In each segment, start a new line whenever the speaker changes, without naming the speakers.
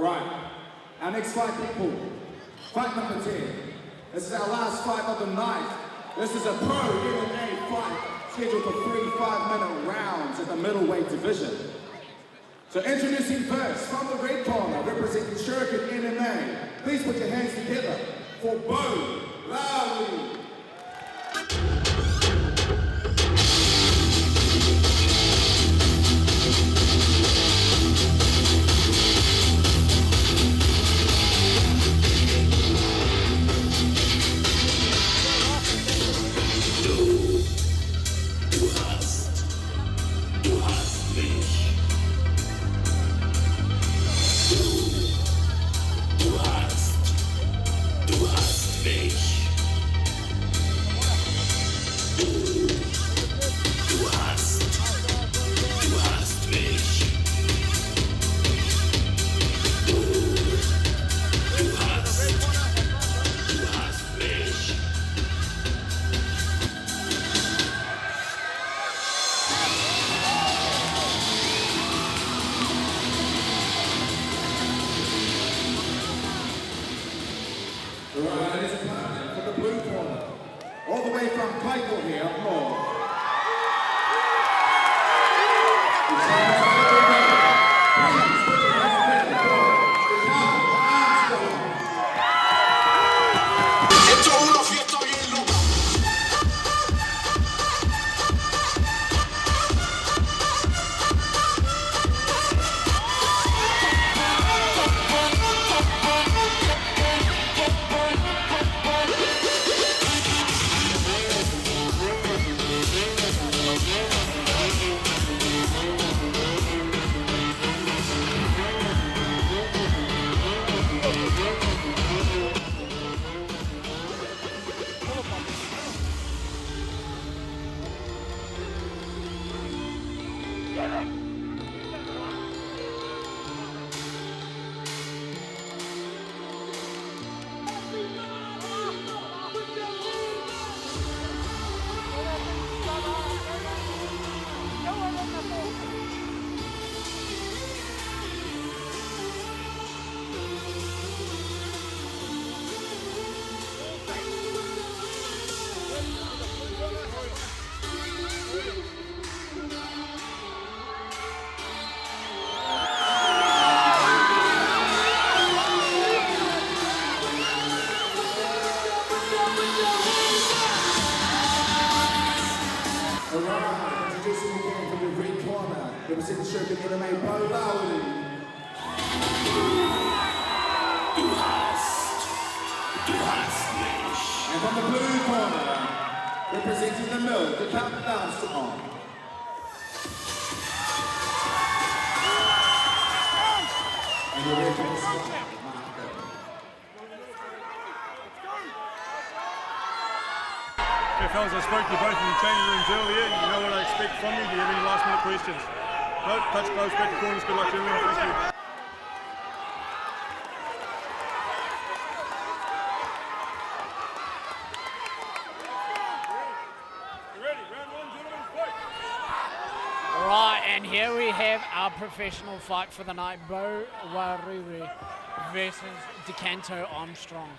Alright, our next fight, people. Fight number 10. This is our last fight of the night. This is a pro MMA fight scheduled for 3 5-minute rounds in the middleweight division. So introducing first, from the red corner, representing Shuriken MMA, please put your hands together for RAWIRI. All the way from Michael here up north. Introducing again from the red corner, representing Shuriken MMA, RAWIRI. And from the blue corner, representing the mill, the countdown strong. And you're ready for the spot.
Okay, fellas, I spoke to you both in the changing rooms earlier. You know what I expect from you. Do you have any last minute questions? No, touch close, back to corners. Good luck, gentlemen. Thank you.
Right, and here we have our professional fight for the night, RAWIRI versus Decanto Armstrong.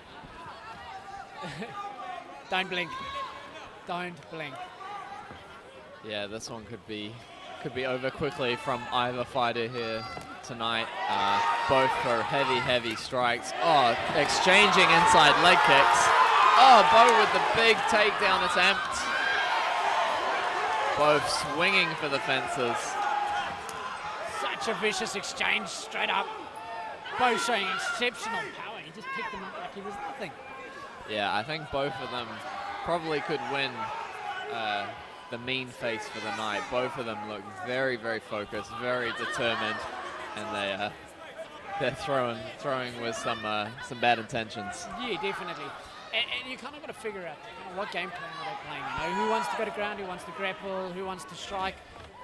Don't blink. Don't blink.
Yeah, this one could be over quickly from either fighter here tonight. Both for heavy strikes. Oh, exchanging inside leg kicks. Oh, Bo with the big takedown attempt. Both swinging for the fences.
Such a vicious exchange, straight up. Bo showing exceptional power. He just picked him up like he was nothing.
Yeah, I think both of them probably could win the mean face for the night. Both of them look very focused, very determined, and they're throwing with some bad intentions.
Yeah, definitely. And you kind of got to figure out what game plan are they playing. You know, who wants to go to ground, who wants to grapple, who wants to strike,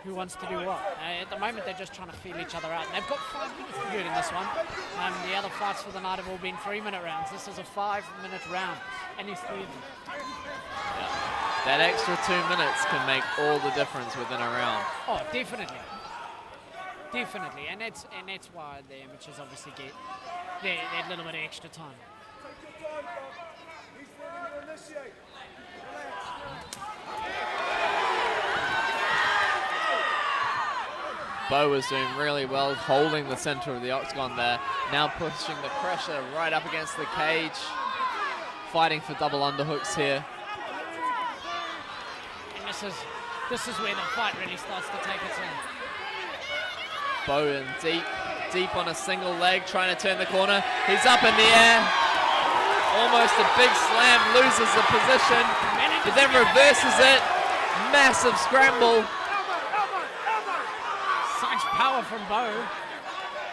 who wants to do what. At the moment, they're just trying to feel each other out. And they've got 5 minutes to do it in this one. The other fights for the night have all been 3-minute rounds. This is a 5-minute round, and he's 3 of them.
Yeah. That extra 2 minutes can make all the difference within a round.
Oh, definitely. definitely, and that's why the amateurs obviously get that little bit of extra time.
Bo was doing really well holding the center of the octagon there. Now pushing the pressure right up against the cage. Fighting for double underhooks here.
And this is where the fight really starts to take its own.
Bo in deep on a single leg, trying to turn the corner. He's up in the air. Almost a big slam, loses the position, but then reverses it. Massive scramble.
Such power from Bo.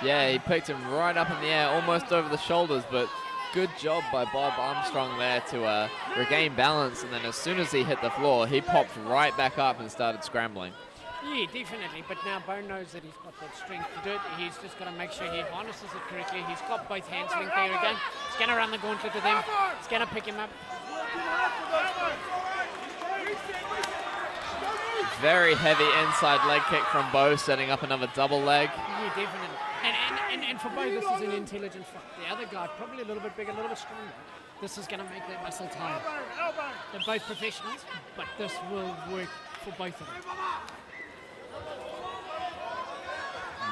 Yeah, he picked him right up in the air, almost over the shoulders, but good job by Bob Armstrong there to regain balance, and then as soon as he hit the floor, he popped right back up and started scrambling.
Yeah, definitely, but now Bo knows that he's got that strength to do it. He's just got to make sure he harnesses it correctly. He's got both hands linked there again. He's going to run the gauntlet with him. He's going to pick him up.
Very heavy inside leg kick from Bo, setting up another double leg.
Yeah, definitely. And for Bo, this is an intelligent fight. The other guy, probably a little bit bigger, a little bit stronger. This is going to make that muscle tired. They're both professionals, but this will work for both of them.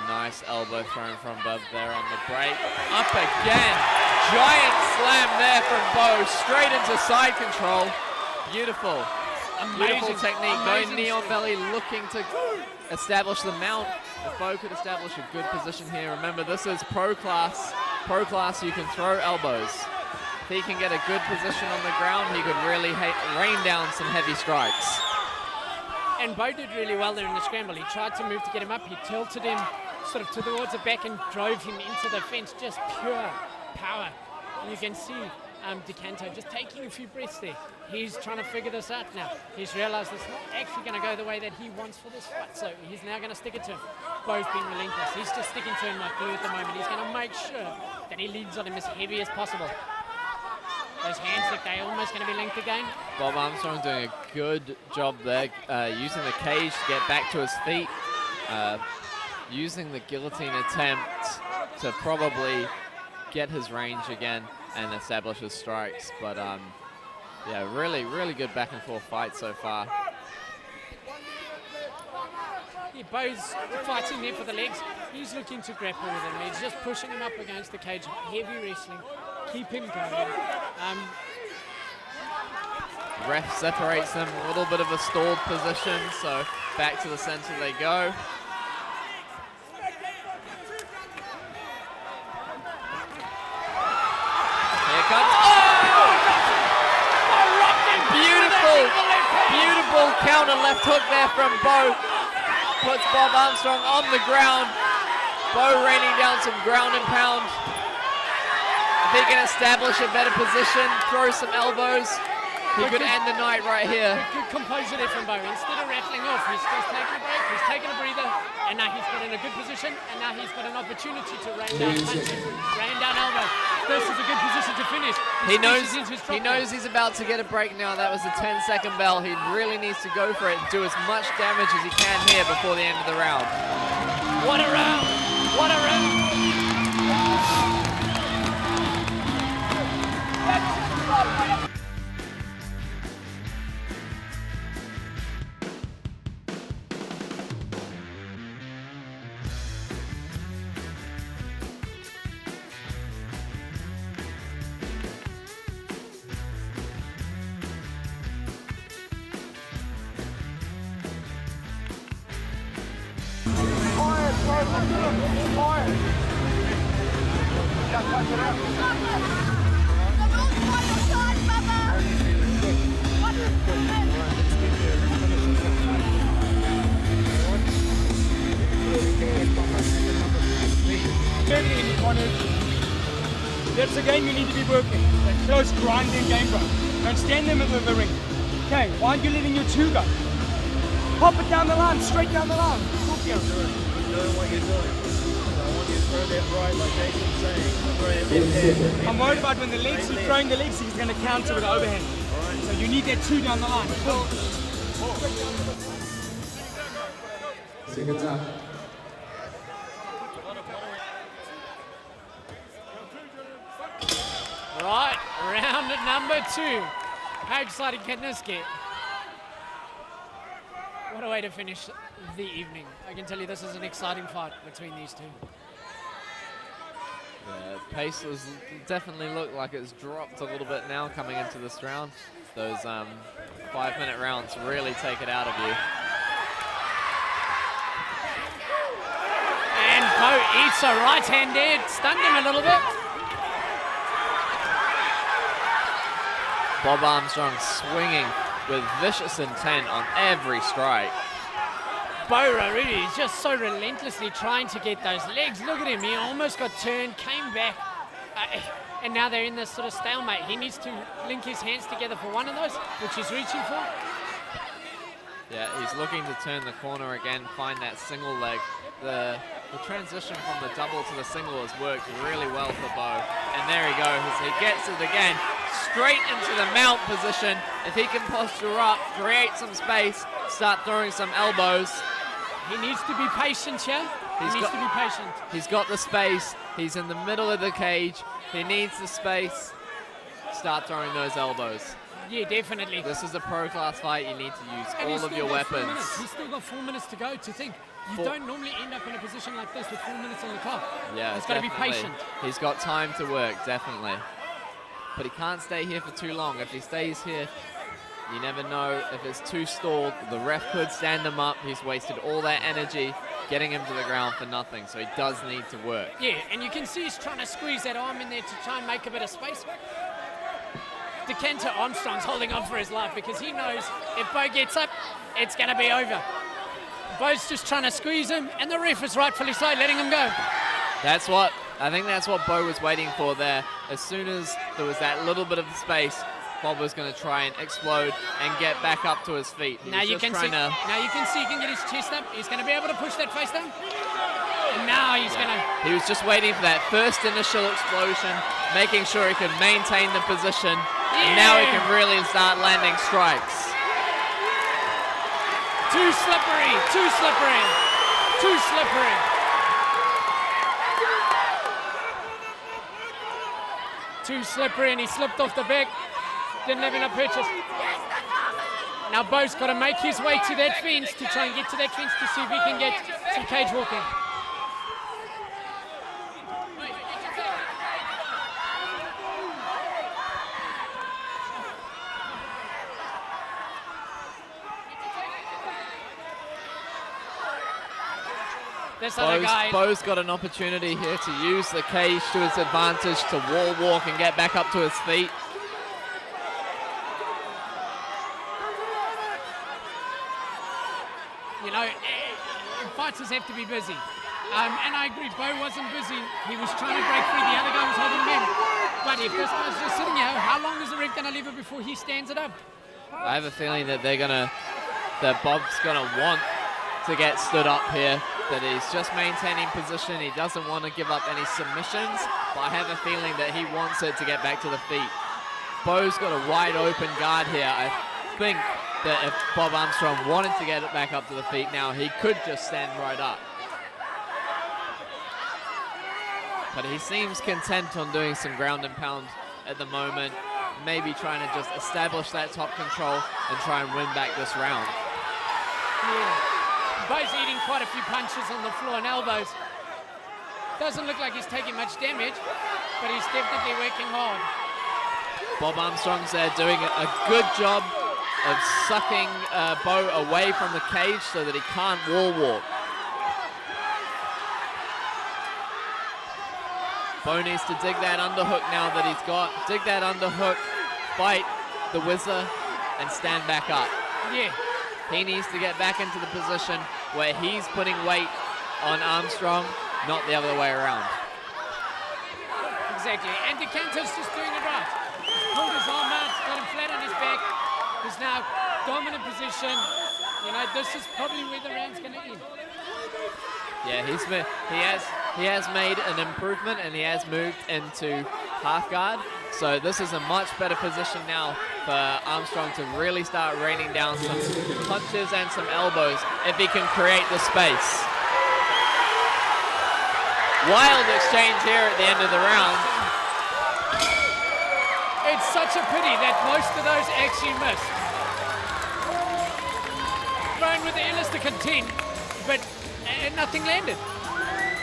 Nice elbow thrown from Bob there on the break. Up again. Giant slam there from Bo, straight into side control. Beautiful. Beautiful technique. Going knee on belly, looking to establish the mount. If Bo could establish a good position here, remember this is pro class. Pro class, you can throw elbows. If he can get a good position on the ground, he could really rain down some heavy strikes.
And Bo did really well there in the scramble. He tried to move to get him up. He tilted him sort of towards the back and drove him into the fence. Just pure power. And you can see Decanto just taking a few breaths there. He's trying to figure this out now. He's realized it's not actually going to go the way that he wants for this fight, so he's now going to stick it to him. Bo's being relentless. He's just sticking to him like glue at the moment. He's going to make sure that he leads on him as heavy as possible. Those hands, like they're almost going to be linked again.
Bob Armstrong doing a good job there, using the cage to get back to his feet, using the guillotine attempt to probably get his range again and establish his strikes. But yeah, really, really good back and forth fight so far.
Yeah, Bo's fighting there for the legs. He's looking to grapple with him. He's just pushing him up against the cage. Heavy wrestling. Keep him going.
Ref separates them, a little bit of a stalled position, so back to the center they go. Here comes, beautiful counter left hook there from Bo. Puts Bob Armstrong on the ground. Bo raining down some ground and pound. If he can establish a better position, throw some elbows, he could end the night right here.
Good composure there from Bo. Instead of rattling off, he's just taking a break, he's taking a breather, and now he's got in a good position, and now he's got an opportunity to rain down punches, rain down elbows. This is a good position to finish.
He knows he's about to get a break now. That was a 10-second bell. He really needs to go for it and do as much damage as he can here before the end of the round.
What a round! What a round!
That's the game you need to be working. That close grinding game, bro. Don't stand in the middle of the ring. Okay, why aren't you letting your two go? Pop it down the line, straight down the line.
You're doing what you're doing. I want you to throw that right, like Jason's saying. Throw that left hand.
I'm worried about when the legs, he's throwing the legs, he's going to counter with the overhand. So you need that two down the line.
Seconds up.
number 2. How exciting can this get? What a way to finish the evening. I can tell you this is an exciting fight between these two.
Yeah, pace was definitely looked like it's dropped a little bit now coming into this round. Those 5-minute rounds really take it out of you.
And Bo eats a right hand there, stunned him a little bit.
Bob Armstrong swinging with vicious intent on every strike.
Bo RAWIRI is just so relentlessly trying to get those legs. Look at him, he almost got turned, came back, and now they're in this sort of stalemate. He needs to link his hands together for one of those, which he's reaching for.
Yeah, he's looking to turn the corner again, find that single leg. The transition from the double to the single has worked really well for Bo. And there he goes, he gets it again, straight into the mount position. If he can posture up, create some space, start throwing some elbows.
He needs to be patient here. He needs to be patient.
He's got the space. He's in the middle of the cage. He needs the space. Start throwing those elbows.
Yeah, definitely.
This is a pro class fight. You need to use all of your weapons.
He's still got 4 minutes to go to think. You don't normally end up in a position like this with 4 minutes on the clock.
Yeah,
he's got to be patient.
He's got time to work, definitely. But he can't stay here for too long. If he stays here, you never know if it's too stalled. The ref could stand him up. He's wasted all that energy getting him to the ground for nothing. So he does need to work.
Yeah, and you can see he's trying to squeeze that arm in there to try and make a bit of space. Decanter Armstrong's holding on for his life because he knows if Bo gets up, it's going to be over. Bo's just trying to squeeze him, and the ref is rightfully so, letting him go.
I think that's what Bo was waiting for there. As soon as there was that little bit of space, Bob was going to try and explode and get back up to his feet.
Now you can see he can get his chest up. He's going to be able to push that face down. And now he's going to...
He was just waiting for that first initial explosion, making sure he could maintain the position. Yeah. And now he can really start landing strikes.
Too slippery, too slippery, too slippery. Too slippery, and he slipped off the back. Didn't have enough purchase. Now Bo's got to make his way to that fence to try and get to that fence to see if he can get some cage walking.
Bo's got an opportunity here to use the cage to his advantage to wall walk and get back up to his feet.
You know, fighters have to be busy. And I agree, Bo wasn't busy. He was trying to break free. The other guy was holding him in. But if this guy's just sitting here, how long is the ref going to leave it before he stands it up?
I have a feeling that Bob's going to want to get stood up here, that he's just maintaining position. He doesn't want to give up any submissions, but I have a feeling that he wants it to get back to the feet. Bo's got a wide open guard here. I think that if Bob Armstrong wanted to get it back up to the feet now, he could just stand right up. But he seems content on doing some ground and pound at the moment, maybe trying to just establish that top control and try and win back this round.
Yeah. Bo's eating quite a few punches on the floor and elbows. Doesn't look like he's taking much damage, but he's definitely working hard.
Bob Armstrong's there doing a good job of sucking Bo away from the cage so that he can't wall walk. Bo needs to dig that underhook now that he's got. Dig that underhook, fight the whizzer, and stand back up.
Yeah.
He needs to get back into the position where he's putting weight on Armstrong, not the other way around.
Exactly, and Decanter's just doing it right. He's pulled his arm out, got him flat on his back. He's now dominant position. You know, this is probably where the round's going to end.
Yeah, he has made an improvement, and he has moved into half guard. So this is a much better position now for Armstrong to really start raining down some punches and some elbows if he can create the space. Wild exchange here at the end of the round.
it's such a pity that most of those actually missed. Thrown with the elastic intent, but nothing landed.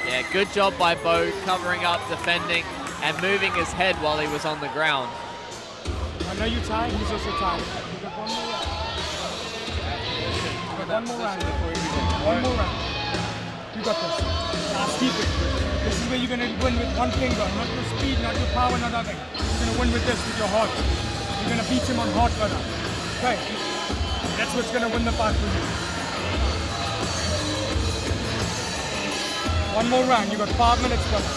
Yeah, good job by Bo covering up, defending, and moving his head while he was on the ground.
I know you're tired, he's also tired. You got one more round. You got one more round. One more round. You got this. Now keep it. This is where you're going to win with one finger, not your speed, not your power, not nothing. You're going to win with this, with your heart. You're going to beat him on heart, brother. Okay? That's what's going to win the fight for you. One more round. You got 5 minutes, brother.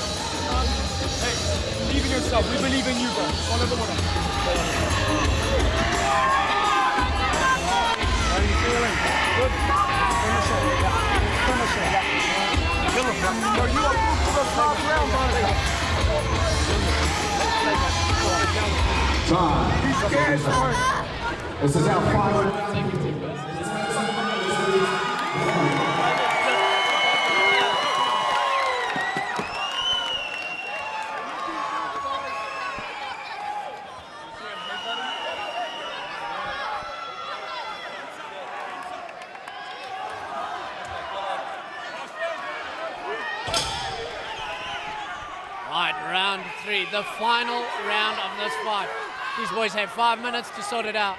Hey, believe in yourself. We believe in you, bro. Follow the water. How are you feeling? Good. Finish it. Finish it. Kill him. No, you are moved to the top round, brother.
Time.
He's scared, sorry.
This is our final.
Right, round 3, the final round of this fight. These boys have 5 minutes to sort it out.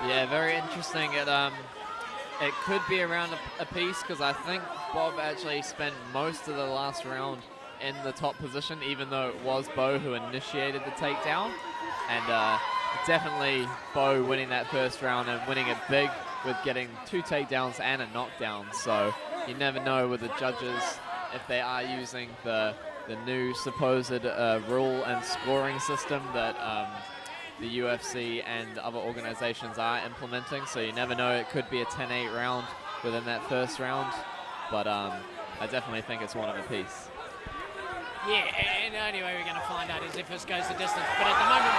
Yeah, very interesting. It could be around a piece because I think Bob actually spent most of the last round in the top position, even though it was Bo who initiated the takedown. And definitely Bo winning that first round and winning it big with getting 2 takedowns and a knockdown. So you never know with the judges if they are using the new supposed rule and scoring system that the UFC and other organizations are implementing. So you never know, it could be a 10-8 round within that first round. But I definitely think it's one of a piece.
Yeah, and the only way we're going to find out is if this goes the distance. But at the moment,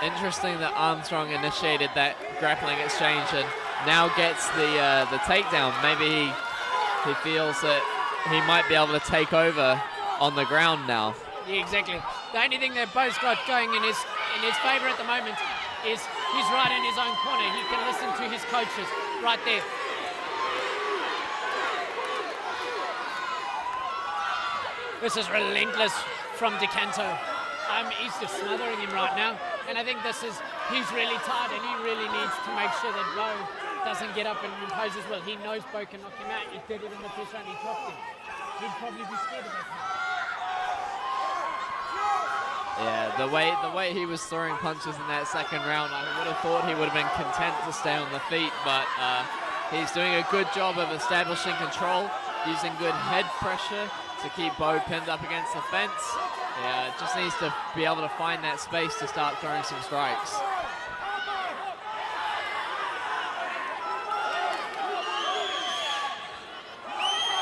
interesting that Armstrong initiated that grappling exchange and now gets the takedown. Maybe he feels that he might be able to take over on the ground now.
yeah, exactly. The only thing that Bo's got going in his favour at the moment is he's right in his own corner. He can listen to his coaches right there. This is relentless from DeCanto. He's just smothering him right now. And I think he's really tired and he really needs to make sure that Bo doesn't get up and impose his will. He knows Bo can knock him out. He did it in the first round, he dropped him. He'd probably be scared of that.
Yeah, the way he was throwing punches in that second round, I would have thought he would have been content to stay on the feet, but he's doing a good job of establishing control, using good head pressure to keep Bo pinned up against the fence. Yeah, just needs to be able to find that space to start throwing some strikes.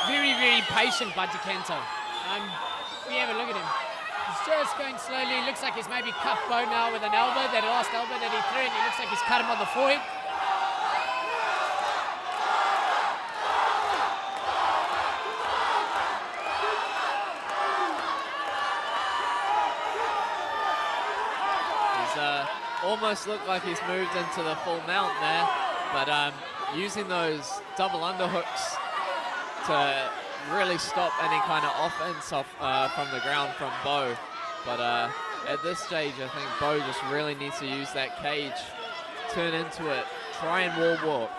Very, very patient by DeCanto. We have a look at him. He's just going slowly. Looks like he's maybe cut Bo now with an elbow, that last elbow that he threw, and he looks like he's cut him on the forehead.
Almost looked like he's moved into the full mount there, but using those double underhooks to really stop any kind of offense from the ground from Bo. But at this stage, I think Bo just really needs to use that cage, turn into it, try and wall walk.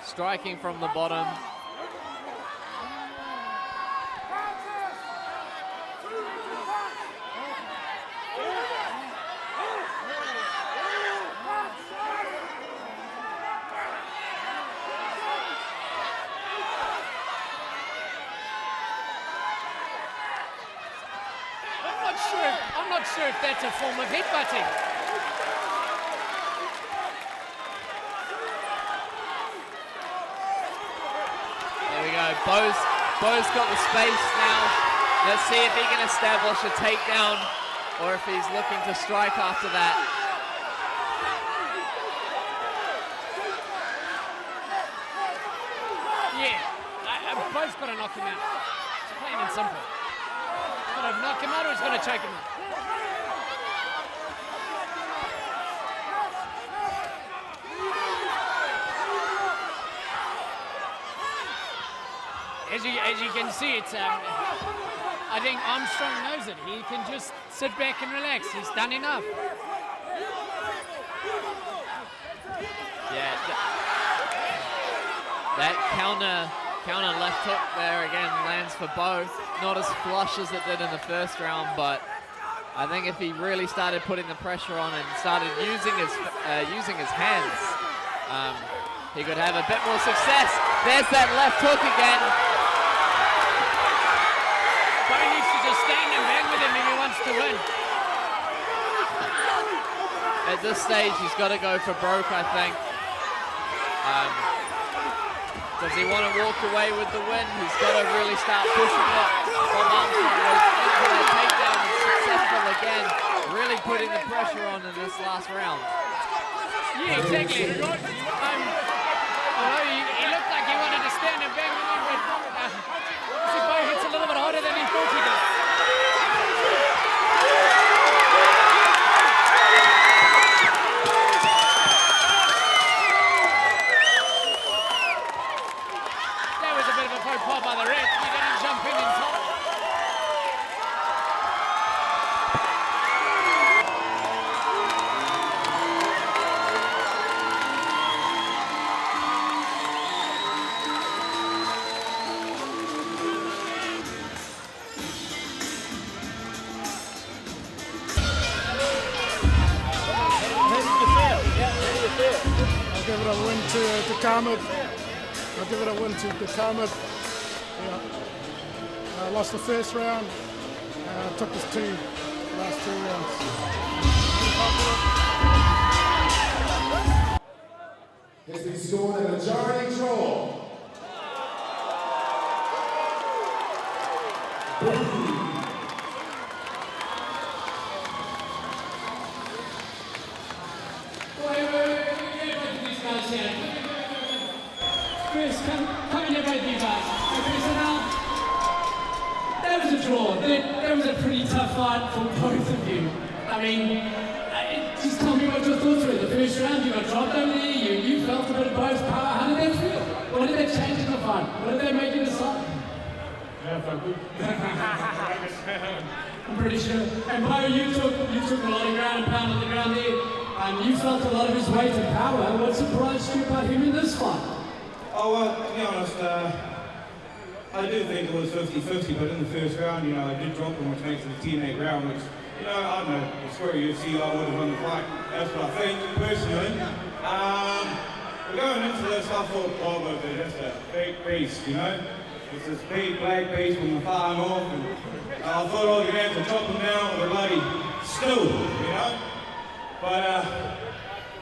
Striking from the bottom.
I'm not sure if that's a form of headbutting.
There we go. Bo's got the space now. Let's see if he can establish a takedown or if he's looking to strike after that.
both got to knock him out. It's plain and simple. He's got to knock him out or he's going to choke him out. As you can see, it's. I think Armstrong knows it. He can just sit back and relax. He's done enough.
Yeah, that counter left hook there again lands for both. Not as flush as it did in the first round, but I think if he really started putting the pressure on and started using his hands, he could have a bit more success. There's that left hook again.
Bo needs to just stand and bang with him if he wants to win.
At this stage, he's got to go for broke, I think. Does he want to walk away with the win? He's got to really start pushing it. Bob Armstrong was into that takedown and successful again, really putting the pressure on in this last round.
Yeah, exactly. He looked like he wanted to stand and bang with him, but Bo hits a little bit harder than he thought he did. That was a bit of a faux pas by the ref. He didn't jump in time.
I'll give it a win to Karma. I'll give it a win to Karma. Yeah. Lost the first round. Took us to the last 2 rounds.
Has been scored a majority draw.
Chris, come in here, both of you guys. Okay, so now, that was a draw. That was a pretty tough fight for both of you. I mean, just tell me what your thoughts were. The first round, you got dropped over there, you felt a bit of both power. How did that feel? What did that change in the fight? What did that make you decide?
Yeah, I felt good.
I'm pretty sure. And Bo, you took a lot of ground and pounded the ground there. You felt a lot of his weight and power. What surprised you about him in this fight?
Oh, well, to be honest, I do think it was 50-50, but in the first round, I did drop him, which makes it a 10-8 round, which, I don't know, I swear UFC, I would have won the fight. That's what I think, personally. We're going into this, I thought Bob was just a big beast, It's this big black beast from the far north, and I thought I was going to have to chop him down with a bloody stool, But,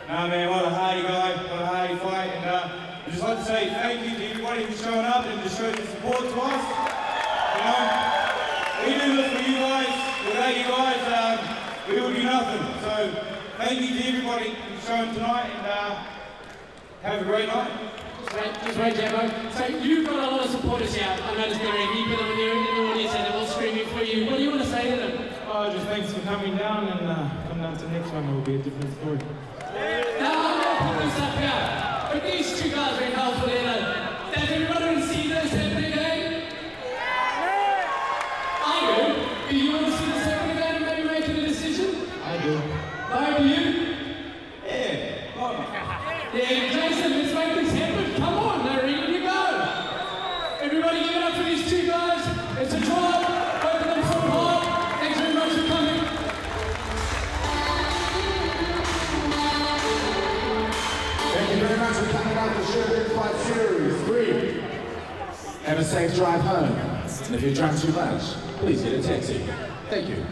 nah, man, what a hardy guy, what a hardy fight, and I'd just like to say thank you to everybody who's showing up and just showing your support to us. We do this for you guys. Without you guys, we would be nothing. So thank you to everybody who's showing tonight, and have a great night.
Just wait, Jabbo. So you've got a lot of supporters here. I noticed they're a heap of them in the audience and they're all screaming for you. What do you want to say to them?
Oh, just thanks for coming down, and come down to the next one, it will be a different story.
Now, I'm going to put this up here. But these two guys are in hell for their life. Does everybody see this happening again? I do. Do you want to see this happening again and maybe making a decision?
I do.
Why do you?
Yeah.
Yeah, Jason, let's make this happen. Come on, now ready to go. Everybody give it up for these two guys. It's a draw. Both of them fought hard. Thanks very much for coming.
Thank you very much for coming out to Sugar Fight Series 3. Have a safe drive home. And if you're drunk too much, please get a taxi. Thank you.